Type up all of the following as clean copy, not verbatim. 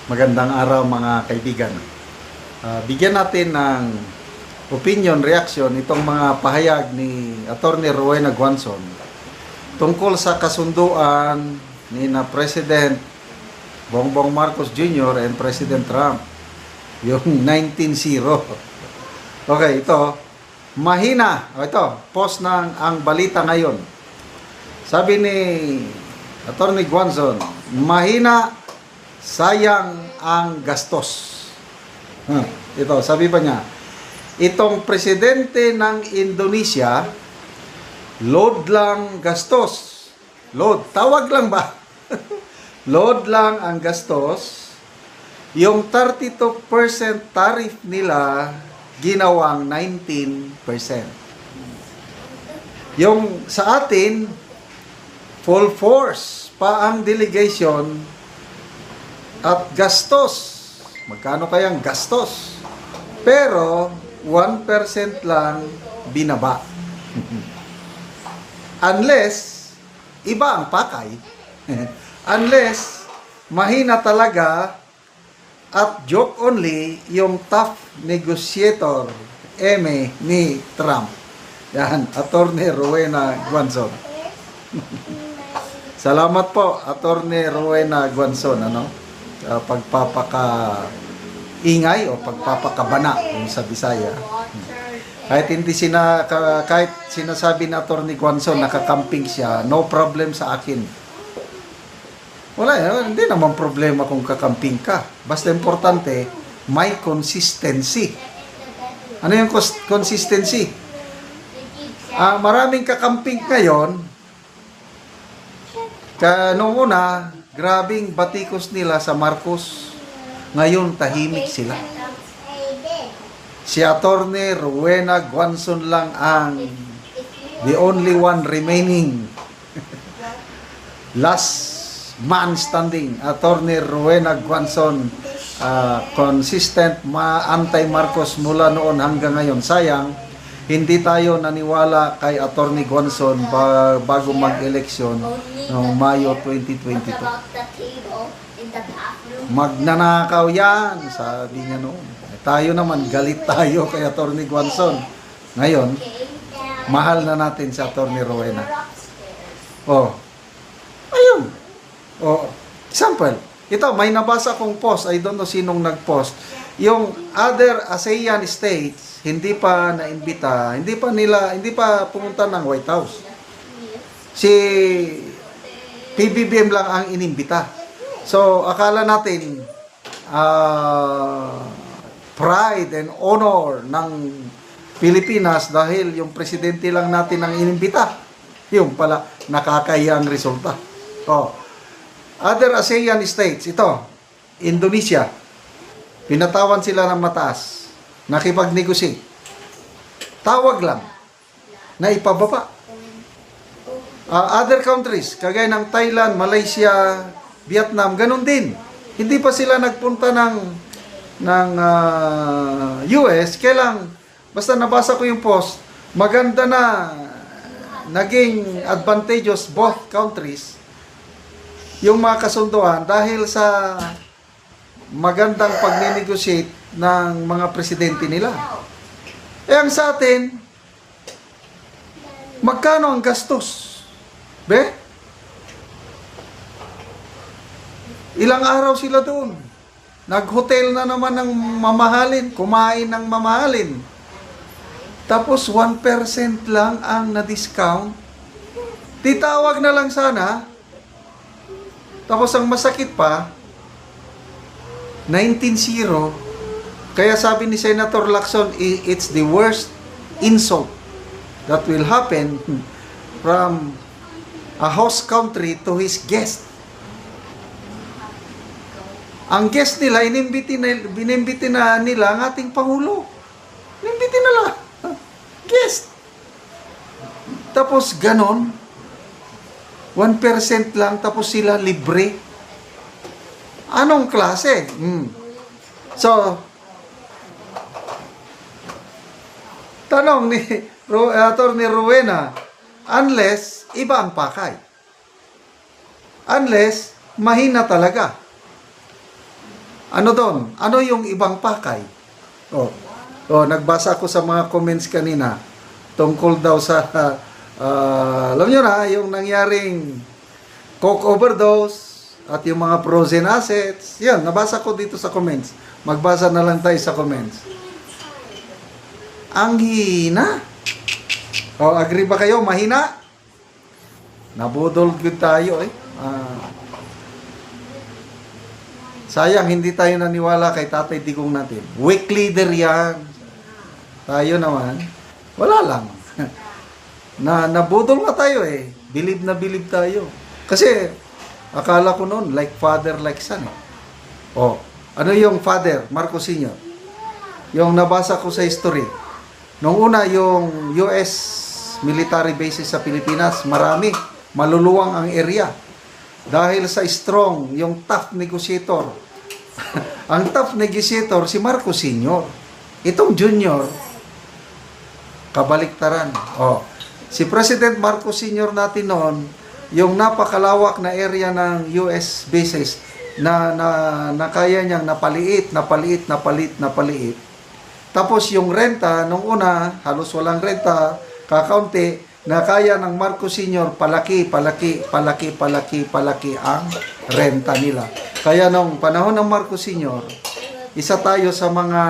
Magandang araw mga kaibigan. Bigyan natin ng opinion, reaction itong mga pahayag ni Attorney Rowena Guanzon tungkol sa kasunduan ni na President Bongbong Marcos Jr. and President Trump, yung 19-0. Okay, ito, mahina. Ito, post ng ang balita ngayon. Sabi ni Attorney Guanzon, mahina, sayang ang gastos. Ito, sabi pa niya, itong presidente ng Indonesia, load lang gastos. Load, tawag lang ba? Load lang ang gastos. Yung 32% tariff nila, ginawang 19%. Yung sa atin, full force pa ang delegation at gastos. Magkano kayang gastos? Pero 1% lang binaba. Unless iba ang pakay. Unless mahina talaga at joke only yung tough negotiator ni Trump. Yan, Attorney Rowena Guanzon. Salamat po, Attorney Rowena Guanzon, pagpapaka-ingay o pagpapakabana kung sa Bisaya. Kahit kahit sinasabi na Attorney Guanzon nakakamping siya, no problem sa akin. Wala, hindi naman problema kung kakamping ka. Basta importante, may consistency. Ano yung consistency? Maraming kakamping ngayon, noong una, grabing batikos nila sa Marcos. Ngayon, tahimik sila. Si Attorney Rowena Guanzon lang ang the only one remaining. Last man standing. Attorney Rowena Guanzon, consistent, anti-Marcos mula noon hanggang ngayon. Sayang, hindi tayo naniwala kay Attorney Guanzon bago mag-eleksyon noong Mayo 2022. Magnanakaw yan, sabi niya noon. Tayo naman, galit tayo kay Attorney Guanzon. Ngayon, mahal na natin si Attorney Rowena. Ayun. Example. Ito, may nabasa kong post. I don't know sinong nag-post. Yung other ASEAN states, hindi pa naimbita, hindi pa pumunta ng White House. Si PBBM lang ang inimbita. So, akala natin pride and honor ng Pilipinas dahil yung presidente lang natin ang inimbita. Yung pala, nakakahiyang resulta. Other ASEAN states, ito, Indonesia, pinatawan sila ng mataas, nakipag-negotiate. Tawag lang, na ipababa. Other countries, kagaya ng Thailand, Malaysia, Vietnam, ganun din. Hindi pa sila nagpunta ng US, kailang, basta nabasa ko yung post, maganda na, naging advantageous both countries, yung mga kasunduan dahil sa magandang pag-negotiate ng mga presidente nila. Ang sa atin, magkano ang gastos? Ilang araw sila doon. Nag-hotel na naman ng mamahalin, kumain ng mamahalin. Tapos 1% lang ang na-discount. Titawag na lang sana. Tapos ang masakit pa, 19-0. Kaya sabi ni Senator Lacson, it's the worst insult that will happen from a host country to his guest. Ang guest nila, binimbiti na nila ang ating Pangulo. Inimbiti na lang. Guest. Tapos ganon, 1% lang, tapos sila libre. Anong klase? So, tanong ni Attorney Rowena, unless iba ang pakay. Unless mahina talaga. Ano doon? Ano yung ibang pakay? Nagbasa ako sa mga comments kanina tungkol daw sa alam nyo na, yung nangyaring coke overdose at yung mga frozen assets. Yan, nabasa ko dito sa comments. Magbasa na lang tayo sa comments. Ang hina. Agree ba kayo? Mahina? Nabudol good tayo eh. Sayang, hindi tayo naniwala kay Tatay Digong natin. Weak leader yan. Tayo naman, wala lang. Nabudol na tayo eh. Bilib na bilib tayo. Kasi, akala ko noon, like father, like son eh. Ano yung father? Marcos Sr. Yung nabasa ko sa history. Nung una, yung US military bases sa Pilipinas, marami. Maluluwang ang area. Dahil sa strong, yung tough negotiator. Ang tough negotiator, si Marcos Sr. Itong junior, kabaliktaran. Si President Marcos Sr. natin noon, yung napakalawak na area ng US bases na kaya niyang napaliit. Tapos yung renta, nung una, halos walang renta, kakaunti, na kaya ng Marcos Sr. palaki ang renta nila. Kaya nung panahon ng Marcos Sr., isa tayo sa mga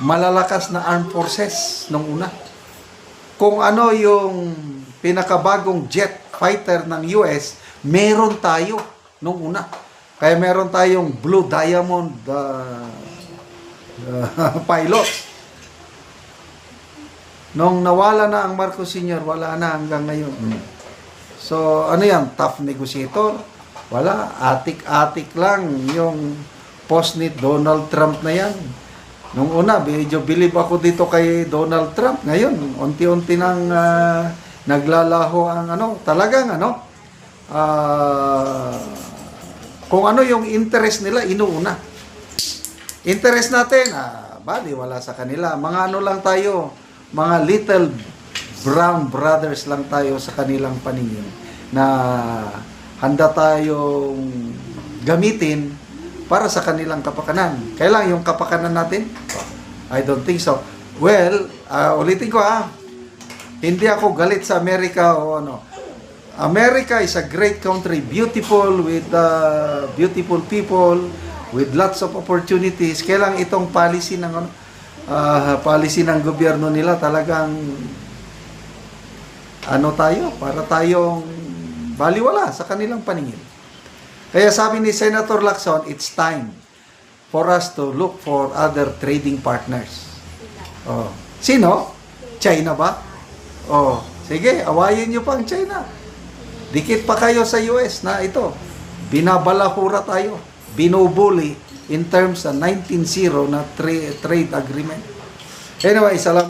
malalakas na armed forces nung una. Kung ano yung pinakabagong jet fighter ng US, meron tayo nung una. Kaya meron tayong Blue Diamond pilots. Nung nawala na ang Marcos Sr., wala na hanggang ngayon. So, ano yan? Tough negotiator? Wala. Atik-atik lang yung post ni Donald Trump na yan. Nung una, medyo believe ako dito kay Donald Trump. Ngayon, unti-unti nang naglalaho ang talagang kung ano yung interest nila, inuuna. Interest natin, bali, wala sa kanila. Mga lang tayo, mga little brown brothers lang tayo sa kanilang paningin na handa tayong gamitin para sa kanilang kapakanan. Kailan yung kapakanan natin? I don't think so. Well, ulitin ko hindi ako galit sa Amerika o ano. America is a great country, beautiful with beautiful people, with lots of opportunities. Kailan itong policy ng policy ng gobyerno nila talagang tayo, para tayong baliwala sa kanilang paningin. Kaya sabi ni Senator Lacson, it's time for us to look for other trading partners. Sino? China ba? Sige, awayin nyo pa ang China. Dikit pa kayo sa US na ito. Binabalahura tayo. Binubuli in terms of 19-0 na trade agreement. Anyway, salamat.